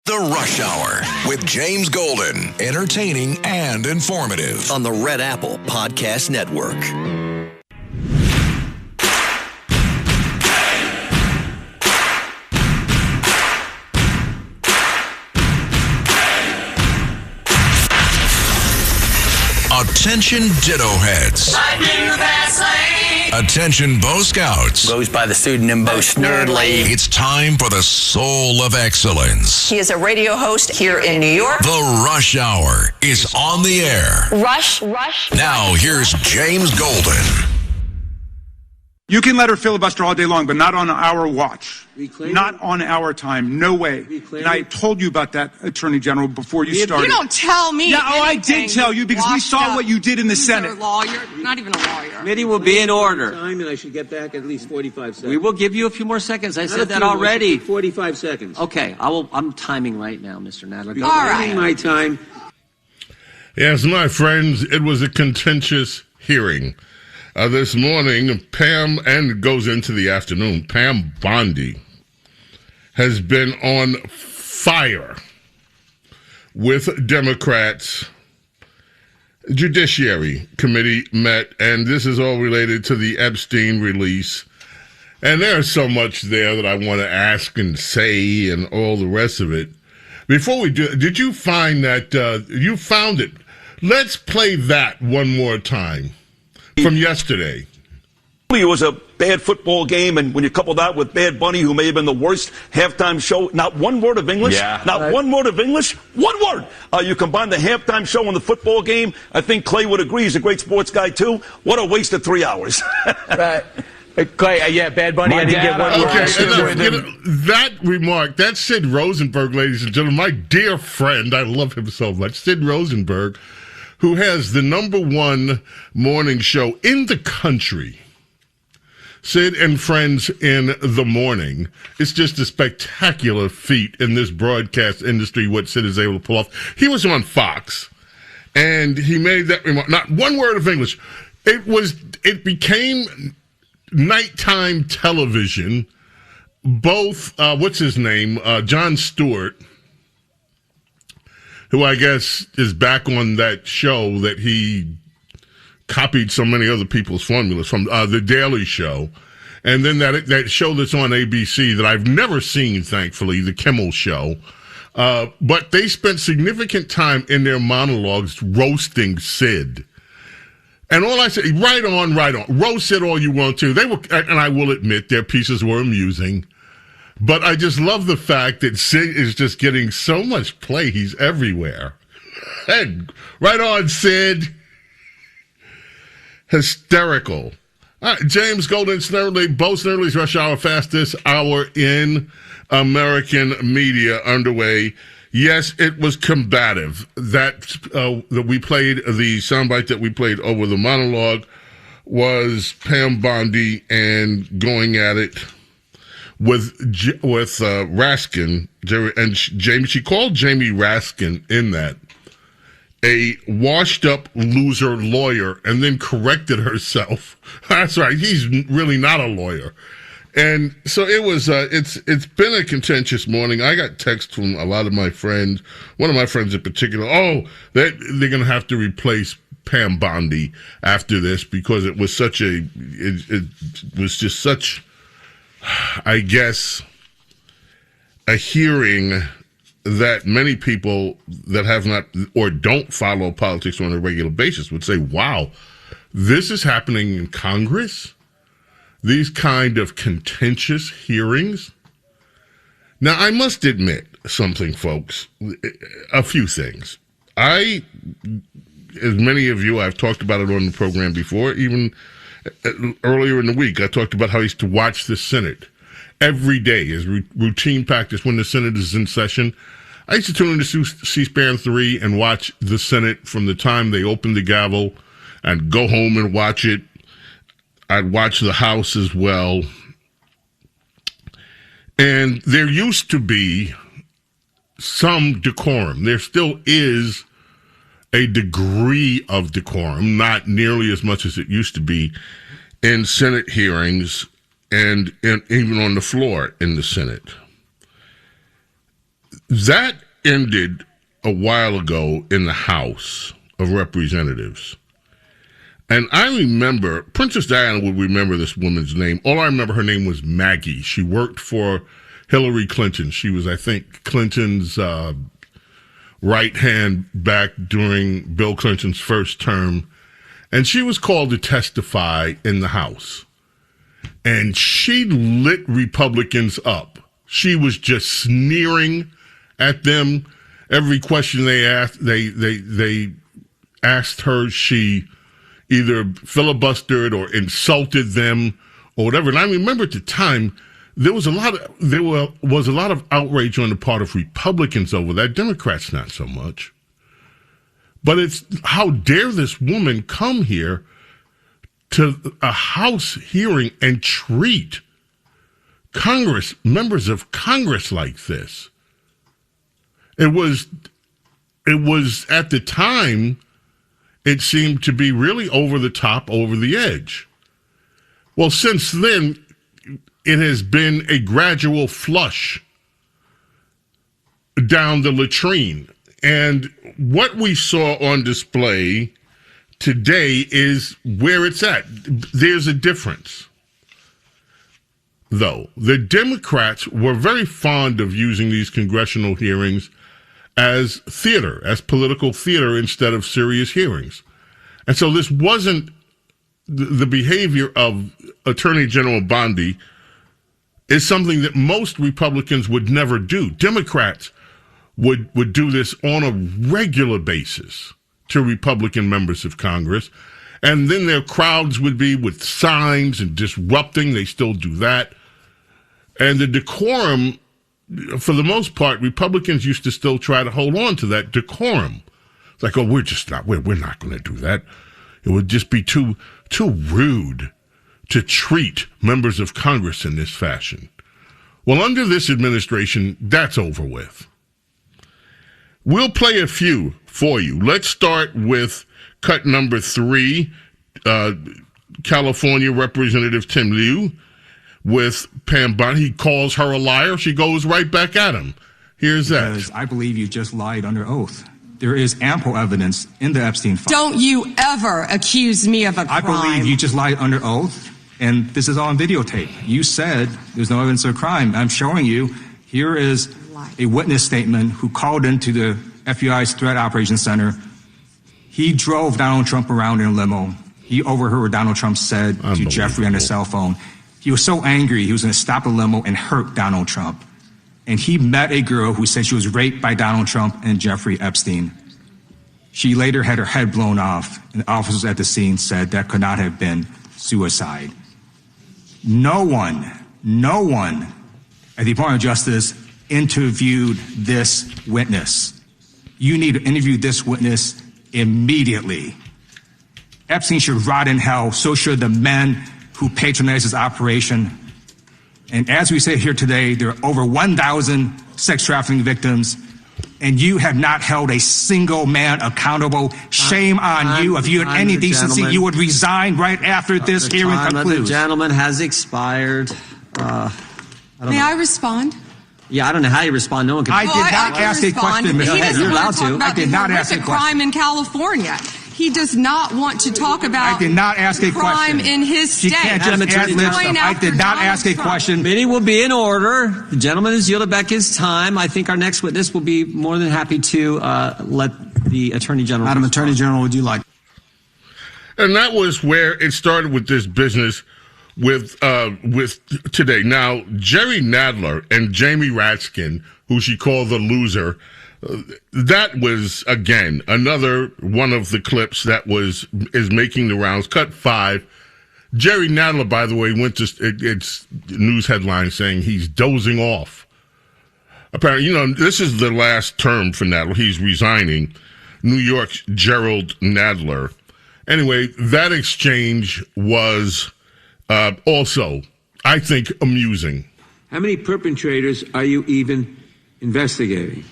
The Rush Hour with James Golden. Entertaining and informative. On the Red Apple Podcast Network. Attention Ditto Heads. I do that same. Attention Bo Scouts. Goes by the pseudonym Bo Snerdley. It's time for the soul of excellence. He is a radio host here in New York. The Rush Hour is on the air. Rush. Now here's James Golden. You can let her filibuster all day long, but not on our watch. Not on our time. No way. And I told you about that, Attorney General, before you started. You don't tell me. Yeah, I did tell you because we saw what you did in the Senate. You're a lawyer, not even a lawyer. Committee will be in order. Time, and I should get back at least 45 seconds. We will give you a few more seconds. I said that already. 45 seconds. Okay, I'm timing right now, Mr. Nadler. All right. My time. Yes, my friends, it was a contentious hearing. This morning, and goes into the afternoon, Pam Bondi has been on fire with Democrats. Judiciary Committee met, and this is all related to the Epstein release. And there's so much there that I want to ask and say and all the rest of it. Before we do, did you find that, you found it? Let's play that one more time. From yesterday. It was a bad football game, and when you couple that with Bad Bunny, who may have been the worst halftime show, not one word of English, one word of English, one word. You combine the halftime show and the football game, I think Clay would agree, he's a great sports guy too. What a waste of 3 hours. Right. Clay, yeah, Bad Bunny, I didn't get one word. Okay, that remark, that's Sid Rosenberg, ladies and gentlemen, my dear friend, I love him so much, Sid Rosenberg, who has the #1 morning show in the country. Sid and Friends in the Morning. It's just a spectacular feat in this broadcast industry, what Sid is able to pull off. He was on Fox, and he made that remark. Not one word of English. It became nighttime television. Both, what's his name? Jon Stewart, who I guess is back on that show that he copied so many other people's formulas from, The Daily Show. And then that show that's on ABC that I've never seen, thankfully, The Kimmel Show. But they spent significant time in their monologues roasting Sid. And all I say, right on. Roast Sid all you want to. They were, and I will admit, their pieces were amusing. But I just love the fact that Sid is just getting so much play. He's everywhere. And right on, Sid. Hysterical. James Golden Snerdley, Bo Snerdley's Rush Hour, fastest hour in American media underway. Yes, it was combative. That we played, the soundbite that we played over the monologue was Pam Bondi and going at it with Raskin, and Jamie. She called Jamie Raskin in that a washed-up loser lawyer, and then corrected herself. That's right. He's really not a lawyer. And so it was. It's been a contentious morning. I got texts from a lot of my friends. One of my friends in particular. Oh, they're going to have to replace Pam Bondi after this because it was such a. It was just such, I guess, a hearing that many people that have not or don't follow politics on a regular basis would say, wow, this is happening in Congress? These kind of contentious hearings? Now, I must admit something, folks, a few things. As many of you, I've talked about it on the program before, even earlier in the week, I talked about how I used to watch the Senate every day as routine practice when the Senate is in session. I used to tune into C-SPAN 3 and watch the Senate from the time they opened the gavel and go home and watch it. I'd watch the House as well. And there used to be some decorum. There still is a degree of decorum, not nearly as much as it used to be in Senate hearings and even on the floor in the Senate. That ended a while ago in the House of Representatives. And I remember, Princess Diana would remember this woman's name. All I remember, her name was Maggie. She worked for Hillary Clinton. She was, I think, Clinton's right hand back during Bill Clinton's first term. And she was called to testify in the House. And she lit Republicans up. She was just sneering at them. Every question they asked, they asked her, she either filibustered or insulted them or whatever. And I remember at the time, there was a lot of outrage on the part of Republicans over that. Democrats, not so much. But it's, how dare this woman come here to a House hearing and treat members of Congress like this? It was at the time, it seemed to be really over the top, over the edge. Well, since then, it has been a gradual flush down the latrine. And what we saw on display today is where it's at. There's a difference, though. The Democrats were very fond of using these congressional hearings as theater, as political theater instead of serious hearings. And so this wasn't the behavior of Attorney General Bondi is something that most Republicans would never do. Democrats would do this on a regular basis to Republican members of Congress. And then their crowds would be with signs and disrupting. They still do that. And the decorum, for the most part, Republicans used to still try to hold on to that decorum. It's like, oh, we're not going to do that. It would just be too rude to treat members of Congress in this fashion. Well, under this administration, that's over with. We'll play a few for you. Let's start with cut number 3, California Representative Tim Liu with Pam Bondi. He calls her a liar. She goes right back at him. Here's that. Because I believe you just lied under oath. There is ample evidence in the Epstein file. Don't you ever accuse me of a crime. I believe you just lied under oath, and this is on videotape. You said there's no evidence of a crime. I'm showing you. Here is a witness statement who called into the FBI's Threat Operations Center. He drove Donald Trump around in a limo. He overheard what Donald Trump said to Jeffrey on his cell phone. He was so angry, he was going to stop the limo and hurt Donald Trump. And he met a girl who said she was raped by Donald Trump and Jeffrey Epstein. She later had her head blown off, and officers at the scene said that could not have been suicide. No one at the Department of Justice interviewed this witness. You need to interview this witness immediately. Epstein should rot in hell, so should the men who patronized his operation. And as we say here today, there are over 1,000 sex trafficking victims, and you have not held a single man accountable. Shame on you. If you had any decency, you would resign right after this hearing concludes. The gentleman has expired. May I respond? Yeah, I don't know how you respond. No one can. I did not ask a question, Mr. Head. You're allowed to. I did not ask a question. Crime in California. He does not want to talk about I did not ask a crime question. in his state. She can't just add lip stuff. I did not ask a question. Meeting will be in order. The gentleman has yielded back his time. I think our next witness will be more than happy to let the Attorney General. Madam Attorney General, would you like? And that was where it started with this business with today. Now, Jerry Nadler and Jamie Raskin, who she called the loser, that was, again, another one of the clips that is making the rounds. Cut 5. Jerry Nadler, by the way, went to its news headline saying he's dozing off. Apparently, this is the last term for Nadler. He's resigning. New York's Gerald Nadler. Anyway, that exchange was also, I think, amusing. How many perpetrators are you even investigating?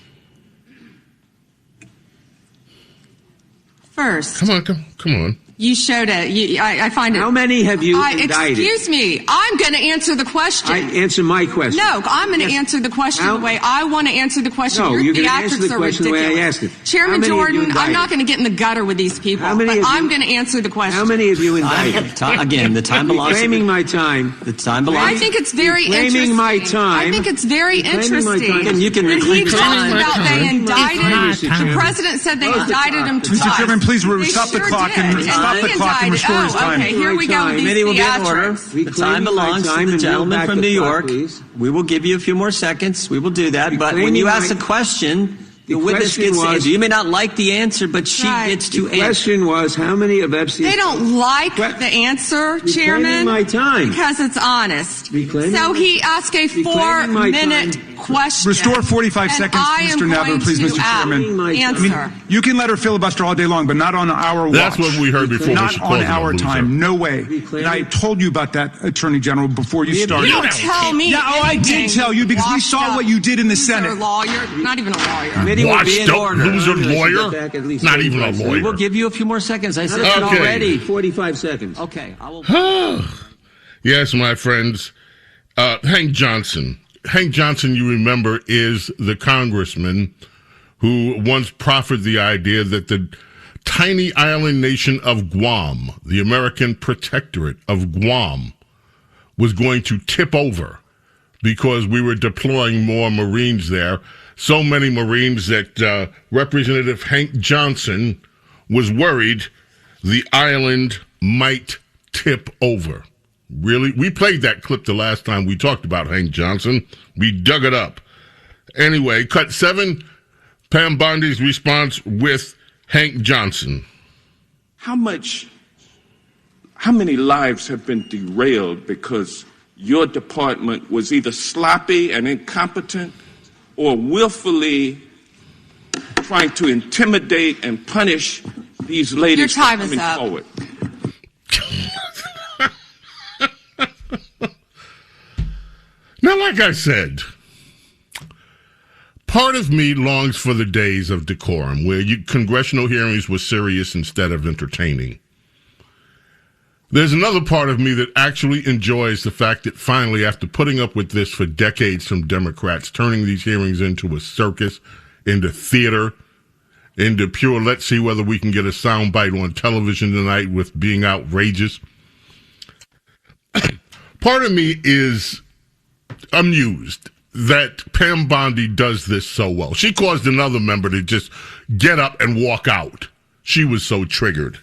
First, Come on. You showed it. I find it. How many have you indicted? Excuse me. I'm going to answer the question. Answer my question. No, I'm going to answer the question the way I want to answer the question. No, Your you're going to answer the theatrics are question ridiculous. the way I asked it. Chairman Jordan, I'm not going to get in the gutter with these people, but I'm going to answer the question. How many have you indicted? Again, the time belongs to Reclaiming my time. The time belongs. I think it's very interesting. Reclaiming my time. I think it's very interesting. And you can when he reclaim talks about time. they indicted, the president said they indicted him twice. Mr. Chairman, please stop the clock and restore his time. Okay, here we go with these Committee will be in order. theatrics. The time belongs to the gentleman from New York. We will give you a few more seconds. We will do that. But when you ask a question, the witness gets to answer. You may not like the answer, but she gets to answer. The question was, how many of Epstein's... They don't like the answer, Chairman, my time. because it's honest. So he asked a 4-minute question. Restore 45 seconds, Mr. Nadler, please, Mr. Chairman. Answer. You can let her filibuster all day long, but not on our watch. That's what we heard before. Not on our time. No way. And I told you about that, Attorney General, before you started. You don't tell me. Yeah, I did tell you because we saw what you did in the Senate. You're a lawyer, not even a lawyer. Watch, don't lose a lawyer. Not even a lawyer. We will give you a few more seconds. I said that already. 45 seconds. Okay. I will. Yes, my friends. Hank Johnson. Hank Johnson, you remember, is the congressman who once proffered the idea that the tiny island nation of Guam, the American protectorate of Guam, was going to tip over because we were deploying more Marines there. So many Marines that Representative Hank Johnson was worried the island might tip over. Really? We played that clip the last time we talked about Hank Johnson. We dug it up. Anyway, cut 7, Pam Bondi's response with Hank Johnson. How many lives have been derailed because your department was either sloppy and incompetent or willfully trying to intimidate and punish these ladies coming forward? Now, like I said, part of me longs for the days of decorum where congressional hearings were serious instead of entertaining. There's another part of me that actually enjoys the fact that finally, after putting up with this for decades from Democrats, turning these hearings into a circus, into theater, into pure let's see whether we can get a soundbite on television tonight with being outrageous. Part of me is amused that Pam Bondi does this so well. She caused another member to just get up and walk out. She was so triggered.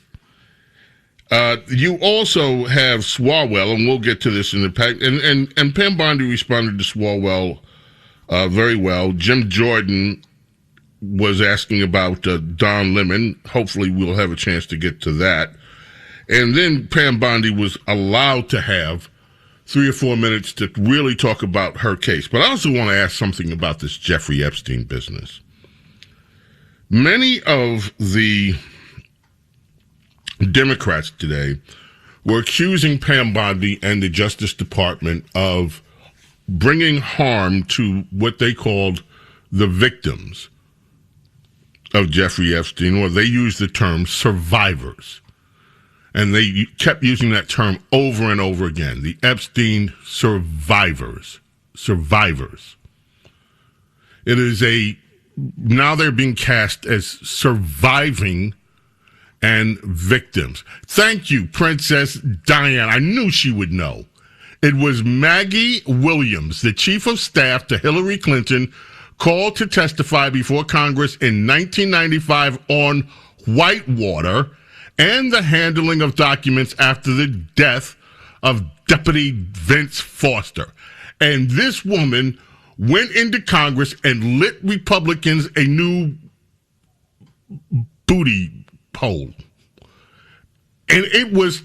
You also have Swalwell, and we'll get to this in the pack. And Pam Bondi responded to Swalwell very well. Jim Jordan was asking about Don Lemon. Hopefully we'll have a chance to get to that. And then Pam Bondi was allowed to have 3 or 4 minutes to really talk about her case. But I also want to ask something about this Jeffrey Epstein business. Many of the Democrats today were accusing Pam Bondi and the Justice Department of bringing harm to what they called the victims of Jeffrey Epstein, or they used the term survivors. And they kept using that term over and over again. The Epstein survivors. Survivors. It is now they're being cast as surviving and victims. Thank you, Princess Diana. I knew she would know. It was Maggie Williams, the chief of staff to Hillary Clinton, called to testify before Congress in 1995 on Whitewater and the handling of documents after the death of Deputy Vince Foster. And this woman went into Congress and lit Republicans a new booty hole. And it was,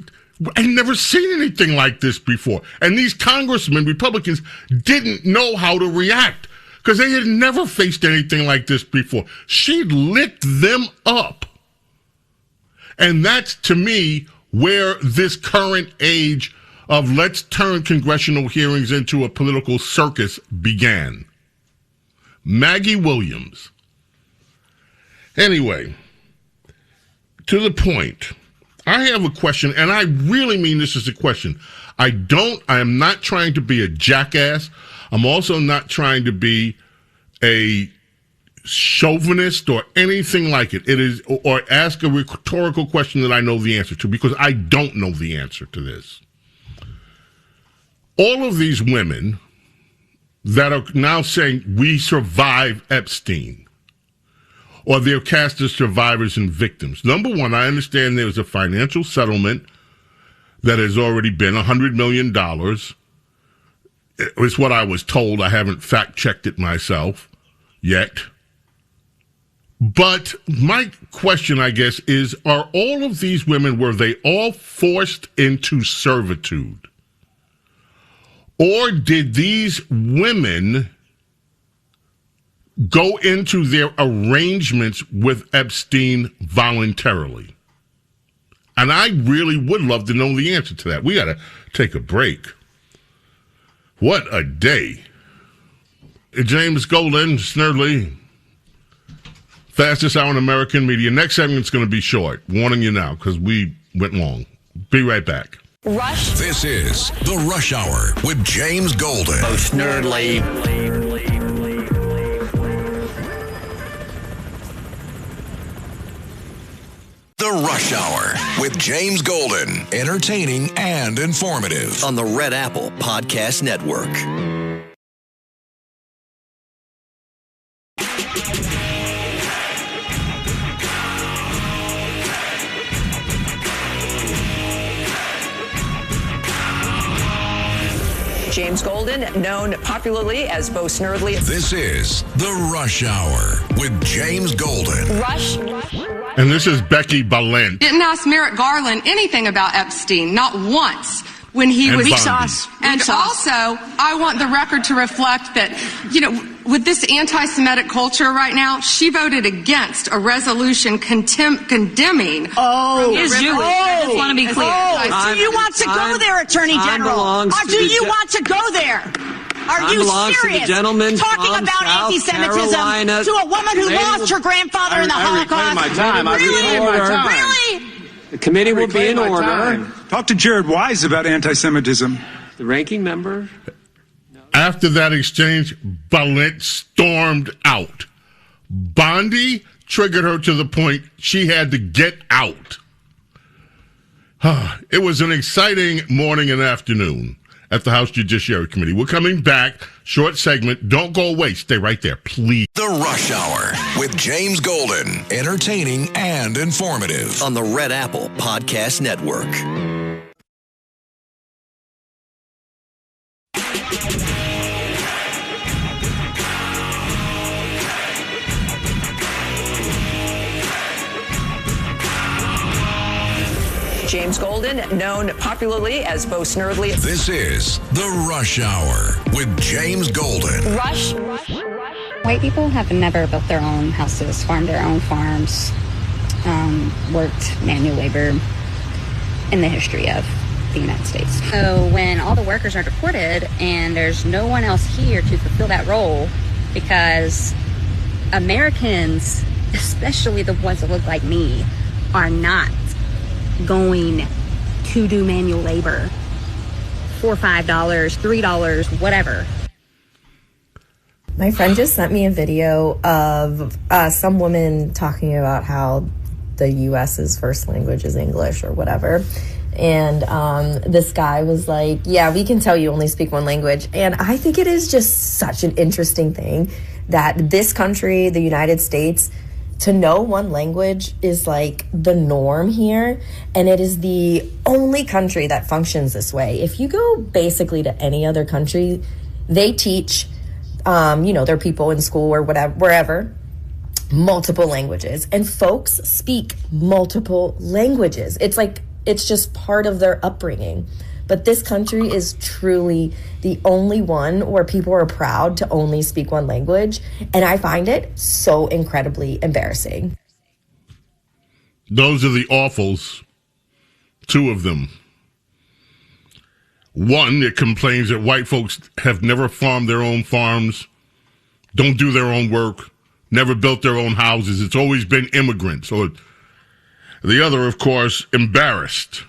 I'd never seen anything like this before. And these congressmen, Republicans, didn't know how to react because they had never faced anything like this before. She lit them up. And that's, to me, where this current age of let's turn congressional hearings into a political circus began. Maggie Williams. Anyway, to the point, I have a question, and I really mean this as a question. I am not trying to be a jackass. I'm also not trying to be a chauvinist or anything like it. It is, or ask a rhetorical question that I know the answer to, because I don't know the answer to this. All of these women that are now saying we survive Epstein, or they're cast as survivors and victims. Number one, I understand there's a financial settlement that has already been $100 million. It's what I was told. I haven't fact-checked it myself yet. But my question, I guess, is, are all of these women, were they all forced into servitude? Or did these women go into their arrangements with Epstein voluntarily? And I really would love to know the answer to that. We got to take a break. What a day. James Golden, Snerdley, fastest hour in American media. Next segment's going to be short. Warning you now, because we went long. Be right back. Rush. This is The Rush Hour with James Golden. Bo Snerdley. The Rush Hour with James Golden. Entertaining and informative. On the Red Apple Podcast Network. James Golden, known popularly as Bo Snerdley. This is The Rush Hour with James Golden. Rush. And this is Becky Balint. Didn't ask Merrick Garland anything about Epstein, not once. When he was and also, I want the record to reflect that, with this anti-Semitic culture right now, she voted against a resolution condemning. Oh, is Jewish. I just want to be clear. Do you want to go there, Attorney General? Or do you want to go there? Are you serious? Talking about anti-Semitism to a woman who lost her grandfather in the Holocaust? Really? The committee will be in order. Talk to Jared Wise about anti-Semitism. The ranking member. After that exchange, Balint stormed out. Bondi triggered her to the point she had to get out. It was an exciting morning and afternoon at the House Judiciary Committee. We're coming back. Short segment. Don't go away. Stay right there, please. The Rush Hour with James Golden. Entertaining and informative. On the Red Apple Podcast Network. James Golden, known popularly as Bo Snerdley. This is The Rush Hour with James Golden. Rush. White people have never built their own houses, farmed their own farms, worked manual labor in the history of the United States. So when all the workers are deported and there's no one else here to fulfill that role, because Americans, especially the ones that look like me, are not going to do manual labor for $5, $3, whatever. My friend just sent me a video of some woman talking about how the U.S.'s first language is English or whatever. And this guy was like, yeah, we can tell you only speak one language. And I think it is just such an interesting thing that this country, the United States, to know one language is like the norm here, and it is the only country that functions this way. If you go basically to any other country, they teach, their people in school or whatever, wherever, multiple languages, and folks speak multiple languages. It's just part of their upbringing. But this country is truly the only one where people are proud to only speak one language. And I find it so incredibly embarrassing. Those are the awfuls. Two of them. One, it complains that white folks have never farmed their own farms, don't do their own work, never built their own houses. It's always been immigrants. Or The other, of course, embarrassed.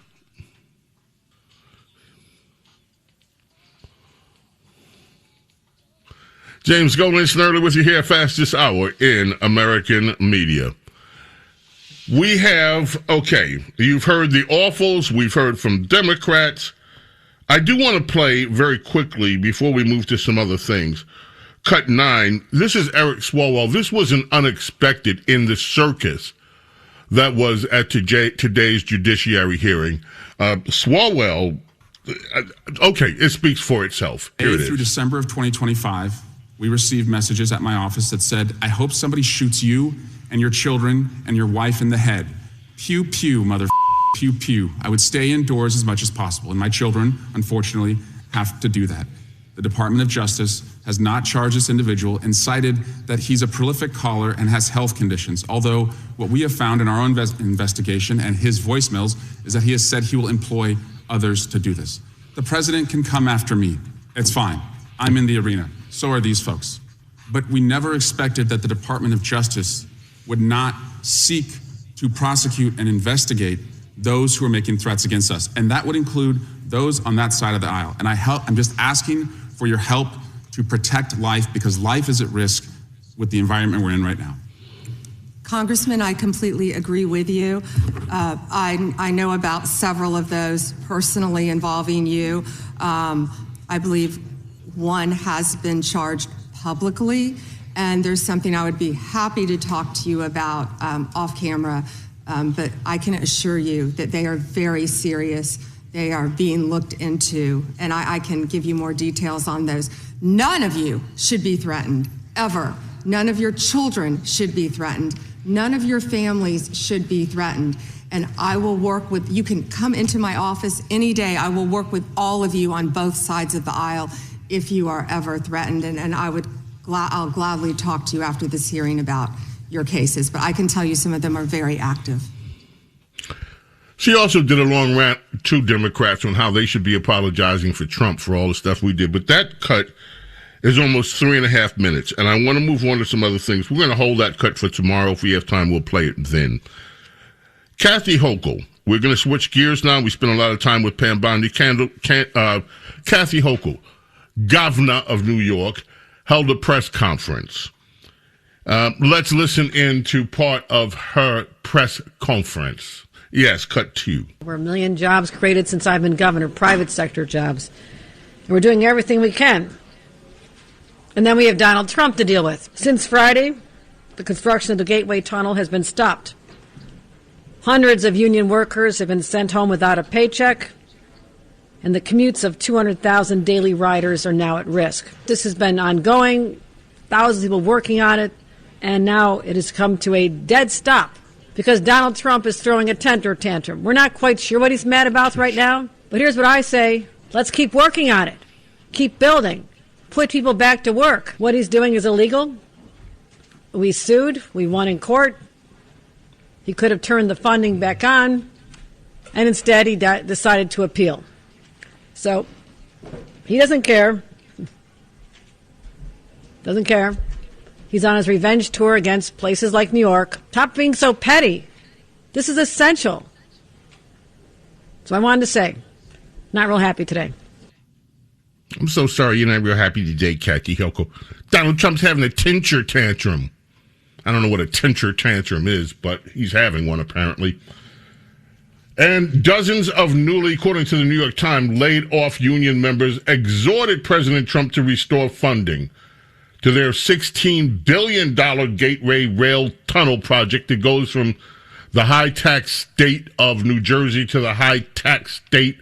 James Golden Snerdley with you here, fastest hour in American media. We have, you've heard the awfuls, we've heard from Democrats. I do want to play very quickly before we move to some other things. Cut 9, this is Eric Swalwell. This wasn't unexpected in the circus that was at today's judiciary hearing. Swalwell, it speaks for itself. Here it is. Through December of 2025, we received messages at my office that said, I hope somebody shoots you and your children and your wife in the head. Pew, pew, pew, pew. I would stay indoors as much as possible, and my children, unfortunately, have to do that. The Department of Justice has not charged this individual and cited that he's a prolific caller and has health conditions, although what we have found in our own investigation and his voicemails is that he has said he will employ others to do this. The president can come after me. It's fine. I'm in the arena. So are these folks. But we never expected that the Department of Justice would not seek to prosecute and investigate those who are making threats against us. And that would include those on that side of the aisle. And I'm just asking for your help to protect life, because life is at risk with the environment we're in right now. Congressman, I completely agree with you. I know about several of those personally involving you. I believe one has been charged publicly, and there's something I would be happy to talk to you about off camera, but I can assure you that they are very serious. They are being looked into, and I can give you more details on those. None of you should be threatened, ever. None of your children should be threatened. None of your families should be threatened. And I will work with, you can come into my office any day. I will work with all of you on both sides of the aisle if you are ever threatened. And I'll gladly talk to you after this hearing about your cases. But I can tell you some of them are very active. She also did a long rant to Democrats on how they should be apologizing for Trump for all the stuff we did. But that cut is almost 3.5 minutes. And I want to move on to some other things. We're going to hold that cut for tomorrow. If we have time, we'll play it then. Kathy Hochul. We're going to switch gears now. We spent a lot of time with Pam Bondi. Kathy Hochul, governor of New York, held a press conference. Let's listen in to part of her press conference. Yes, cut 2. We're 1 million jobs created since I've been governor, private sector jobs. And we're doing everything we can. And then we have Donald Trump to deal with. Since Friday, the construction of the Gateway Tunnel has been stopped. Hundreds of union workers have been sent home without a paycheck, and the commutes of 200,000 daily riders are now at risk. This has been ongoing, thousands of people working on it, and now it has come to a dead stop because Donald Trump is throwing a temper tantrum. We're not quite sure what he's mad about right now, but here's what I say. Let's keep working on it. Keep building. Put people back to work. What he's doing is illegal. We sued. We won in court. He could have turned the funding back on, and instead he decided to appeal. So he doesn't care. Doesn't care. He's on his revenge tour against places like New York. Stop being so petty. This is essential. So I wanted to say, not real happy today. I'm so sorry you're not real happy today, Kathy Hochul. Donald Trump's having a tincture tantrum. I don't know what a tincture tantrum is, but he's having one apparently. And dozens of newly, according to the New York Times, laid off union members exhorted President Trump to restore funding to their $16 billion Gateway Rail Tunnel project that goes from the high-tax state of New Jersey to the high-tax state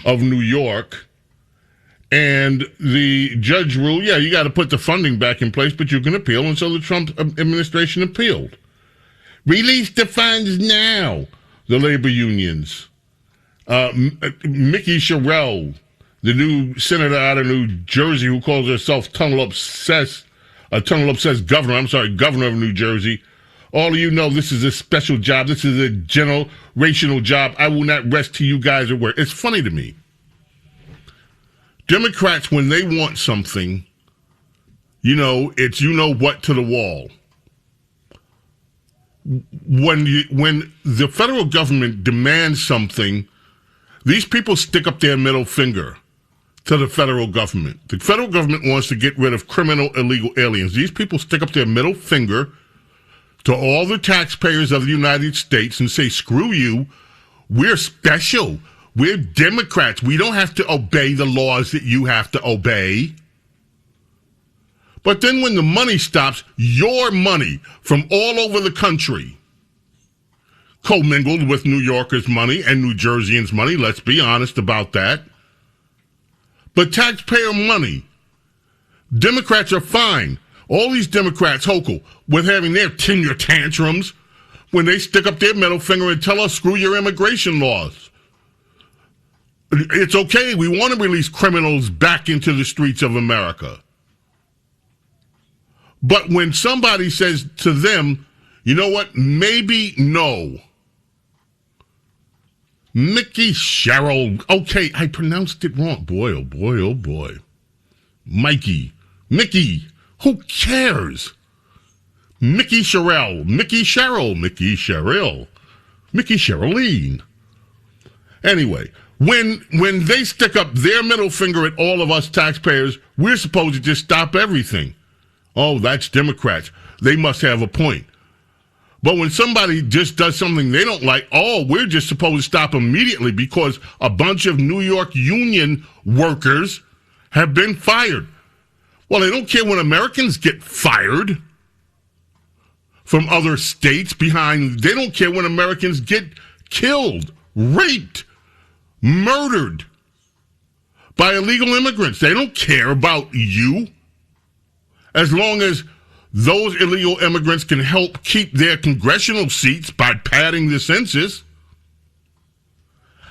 of New York. And the judge ruled, you got to put the funding back in place, but you can appeal. And so the Trump administration appealed. Release the funds now, the labor unions. Mickey Sherrill, the new senator out of New Jersey who calls herself governor of New Jersey. All of you know this is a special job. This is a generational job. I will not rest till you guys are work. It's funny to me. Democrats, when they want something, it's what to the wall. when the federal government demands something, these people stick up their middle finger to the federal government. The federal government wants to get rid of criminal, illegal aliens. These people stick up their middle finger to all the taxpayers of the United States and say, screw you, we're special. We're Democrats. We don't have to obey the laws that you have to obey. But then when the money stops, your money from all over the country, commingled with New Yorkers' money and New Jerseyans' money, let's be honest about that. But taxpayer money, Democrats are fine. All these Democrats, Hochul, with having their tenure tantrums when they stick up their middle finger and tell us, screw your immigration laws. It's okay. We want to release criminals back into the streets of America. But when somebody says to them, you know what, maybe no. Mickey Sherrill. Okay, I pronounced it wrong. Boy, oh boy, oh boy. Mikey. Mickey. Who cares? Mickey Sherrill. Mickey Sherrill. Mickey Sherrill. Mickey Sherrilline. Anyway, when they stick up their middle finger at all of us taxpayers, we're supposed to just stop everything. Oh, that's Democrats. They must have a point. But when somebody just does something they don't like, oh, we're just supposed to stop immediately because a bunch of New York union workers have been fired. Well, they don't care when Americans get fired from other states behind. They don't care when Americans get killed, raped, murdered by illegal immigrants. They don't care about you. As long as those illegal immigrants can help keep their congressional seats by padding the census.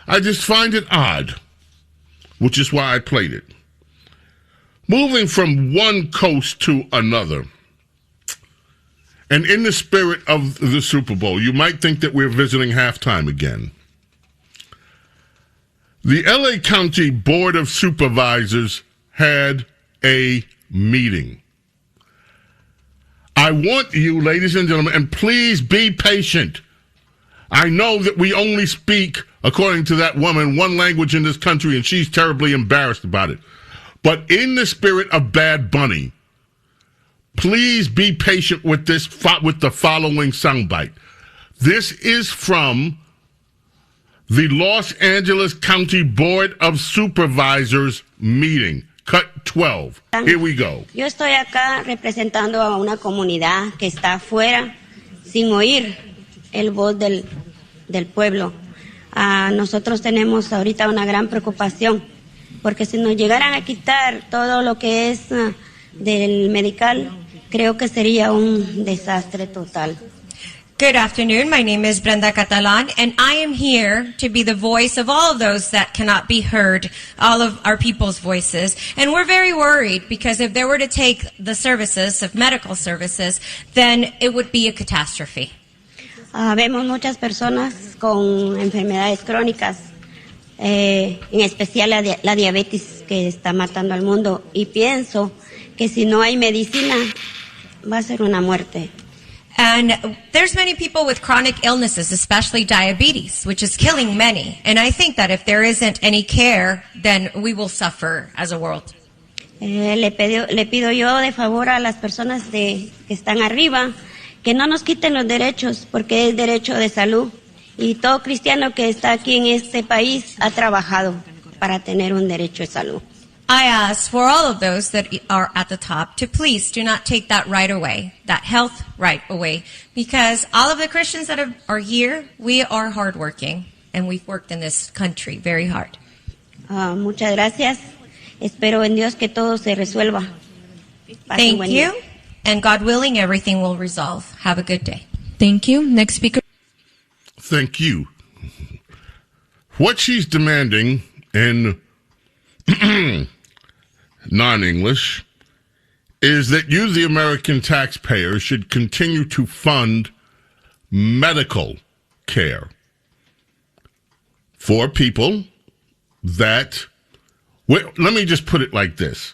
I just find it odd, which is why I played it. Moving from one coast to another, and in the spirit of the Super Bowl, you might think that we're visiting halftime again. The LA County Board of Supervisors had a meeting. I want you, ladies and gentlemen, and please be patient. I know that we only speak, according to that woman, one language in this country, and she's terribly embarrassed about it. But in the spirit of Bad Bunny, please be patient with this, with the following soundbite. This is from the Los Angeles County Board of Supervisors meeting. Cut 12. Here we go. Yo estoy acá representando a una comunidad que está afuera sin oír el voz del pueblo. Nosotros tenemos ahorita una gran preocupación porque si nos llegaran a quitar todo lo que es del medical, creo que sería un desastre total. Good afternoon. My name is Brenda Catalan, and I am here to be the voice of all of those that cannot be heard, all of our people's voices. And we're very worried because if they were to take the services of medical services, then it would be a catastrophe. Vemos muchas personas con enfermedades crónicas, en especial la diabetes que está matando al mundo. Y pienso que si no hay medicina, va a ser una muerte. And there's many people with chronic illnesses, especially diabetes, which is killing many. And I think that if there isn't any care, then we will suffer as a world. Le pido yo de favor a las personas que están arriba que no nos quiten los derechos, porque es derecho de salud. Y todo cristiano que está aquí en este país ha trabajado para tener un derecho de salud. I ask for all of those that are at the top to please do not take that right away, that health right away, because all of the Christians that are here, we are hardworking, and we've worked in this country very hard. Muchas gracias. Espero en Dios que todo se resuelva. Thank you, and God willing, everything will resolve. Have a good day. Thank you. Next speaker. Thank you. What she's demanding in non-English is that you, the American taxpayer, should continue to fund medical care for people that, let me just put it like this.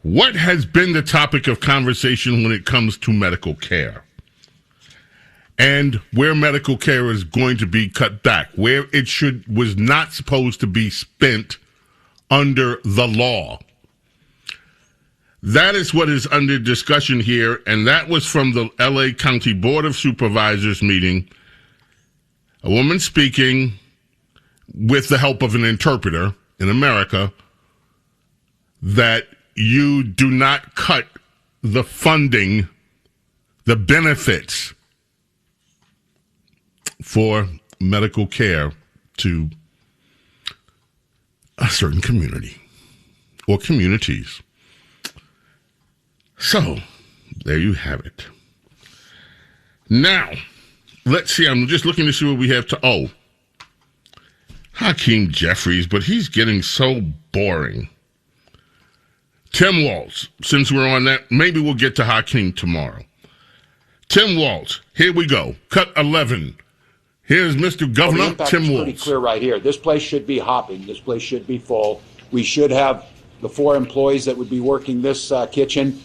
What has been the topic of conversation when it comes to medical care? and where medical care is going to be cut back, where it was not supposed to be spent under the law. That is what is under discussion here, and that was from the LA County Board of Supervisors meeting. A woman speaking with the help of an interpreter in America that you do not cut the funding, the benefits for medical care to a certain community or communities. So, there you have it. Now, let's see. I'm just looking to see what we have to... Hakeem Jeffries, but he's getting so boring. Tim Walz, since we're on that, maybe we'll get to Hakeem tomorrow. Tim Walz, here we go. Cut 11. Here's Mr. Governor Tim Walz. Pretty clear right here. This place should be hopping. This place should be full. We should have the 4 employees that would be working this kitchen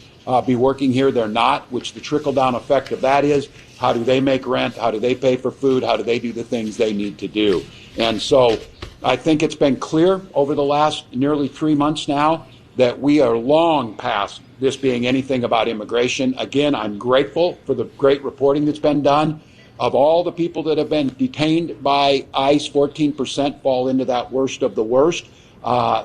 be working here. They're not, which the trickle-down effect of that is, how do they make rent? How do they pay for food? How do they do the things they need to do? And so I think it's been clear over the last nearly 3 months now that we are long past this being anything about immigration. Again, I'm grateful for the great reporting that's been done. Of all the people that have been detained by ICE, 14% fall into that worst of the worst.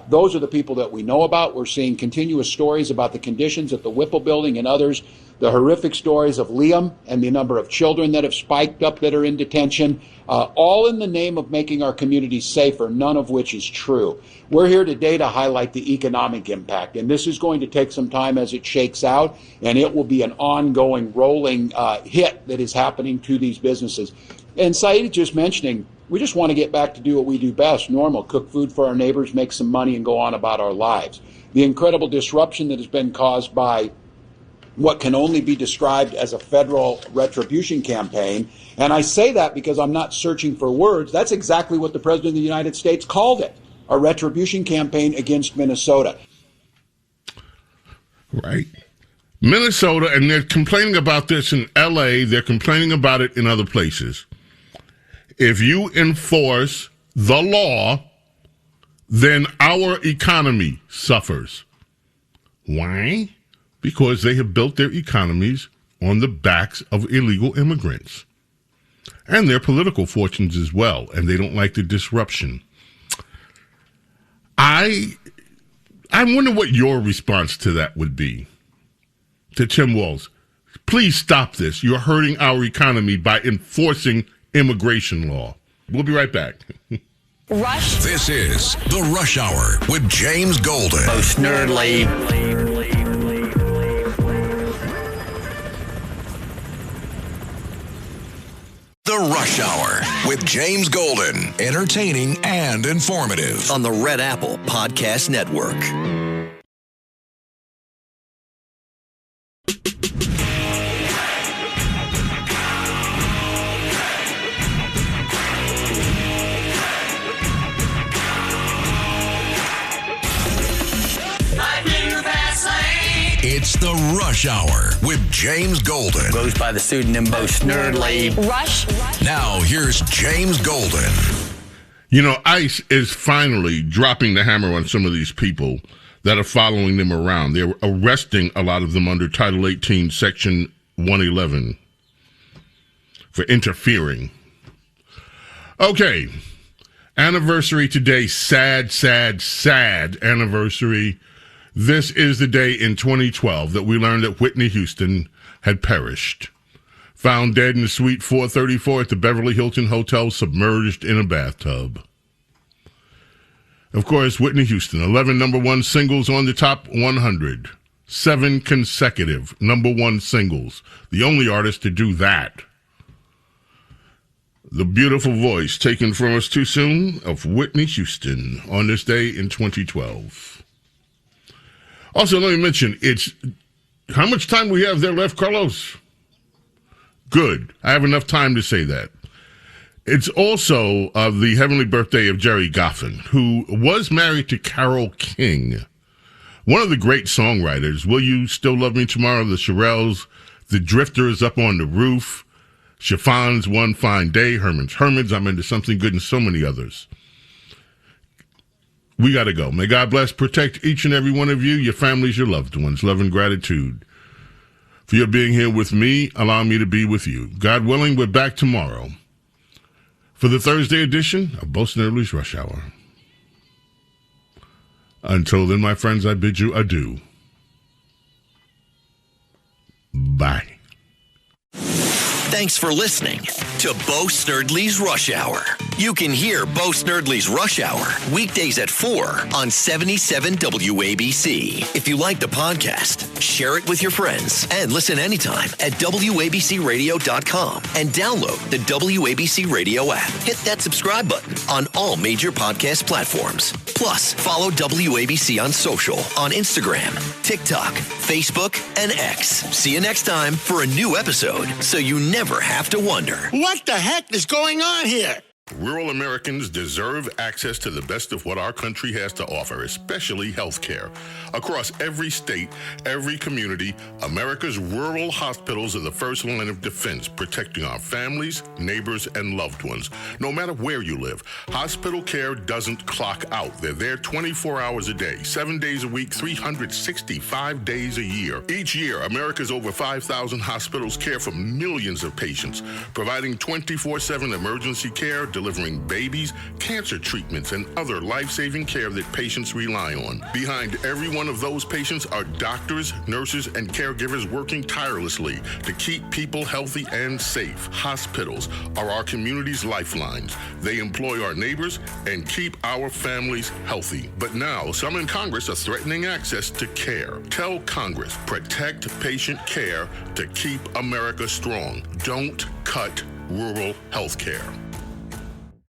Those are the people that we know about. We're seeing continuous stories about the conditions at the Whipple building and others, the horrific stories of Liam and the number of children that have spiked up that are in detention, all in the name of making our communities safer, none of which is true. We're here today to highlight the economic impact, and this is going to take some time as it shakes out, and it will be an ongoing rolling hit that is happening to these businesses. And Saeed just mentioning, we just want to get back to do what we do best, normal, cook food for our neighbors, make some money, and go on about our lives. The incredible disruption that has been caused by what can only be described as a federal retribution campaign. And I say that because I'm not searching for words. That's exactly what the President of the United States called it, a retribution campaign against Minnesota. Right. Minnesota, and they're complaining about this in L.A., they're complaining about it in other places. If you enforce the law, then our economy suffers. Why? Because they have built their economies on the backs of illegal immigrants and their political fortunes as well, and they don't like the disruption. I wonder what your response to that would be, to Tim Walz. Please stop this. You're hurting our economy by enforcing immigration law. We'll be right back. Rush. This is the Rush Hour with James Golden. Bo Snerdley. The Rush Hour with James Golden. Entertaining and informative. On the Red Apple Podcast Network. It's the Rush Hour with James Golden. Goes by the pseudonym Bo Snerdley. Rush. Now, here's James Golden. You know, ICE is finally dropping the hammer on some of these people that are following them around. They're arresting a lot of them under Title 18, Section 111 for interfering. Okay. Anniversary today. Sad, sad, sad anniversary. This is the day in 2012 that we learned that Whitney Houston had perished. Found dead in Suite 434 at the Beverly Hilton Hotel, submerged in a bathtub. Of course, Whitney Houston, 11 number one singles on the top 100. 7 consecutive number one singles. The only artist to do that. The beautiful voice taken from us too soon of Whitney Houston on this day in 2012. Also, let me mention, it's how much time we have there left, Carlos? Good. I have enough time to say that. It's also the heavenly birthday of Jerry Goffin, who was married to Carole King, one of the great songwriters. Will You Still Love Me Tomorrow? The Shirelles, The Drifters, Up on the Roof, Chiffon's One Fine Day, Herman's I'm Into Something Good, and so many others. We got to go. May God bless, protect each and every one of you, your families, your loved ones. Love and gratitude for your being here with me. Allow me to be with you. God willing, we're back tomorrow for the Thursday edition of Bo Snerdley's Rush Hour. Until then, my friends, I bid you adieu. Bye. Thanks for listening to Bo Snerdley's Rush Hour. You can hear Bo Snerdley's Rush Hour weekdays at 4 on 77 WABC. If you like the podcast, share it with your friends and listen anytime at WABCRadio.com and download the WABC Radio app. Hit that subscribe button on all major podcast platforms. Plus, follow WABC on social on Instagram, TikTok, Facebook, and X. See you next time for a new episode so you never have to wonder. What the heck is going on here? Rural Americans deserve access to the best of what our country has to offer, especially health care. Across every state, every community, America's rural hospitals are the first line of defense, protecting our families, neighbors, and loved ones. No matter where you live, hospital care doesn't clock out. They're there 24 hours a day, 7 days a week, 365 days a year. Each year, America's over 5,000 hospitals care for millions of patients, providing 24/7 emergency care, delivering babies, cancer treatments, and other life-saving care that patients rely on. Behind every one of those patients are doctors, nurses, and caregivers working tirelessly to keep people healthy and safe. Hospitals are our community's lifelines. They employ our neighbors and keep our families healthy. But now, some in Congress are threatening access to care. Tell Congress, protect patient care to keep America strong. Don't cut rural health care.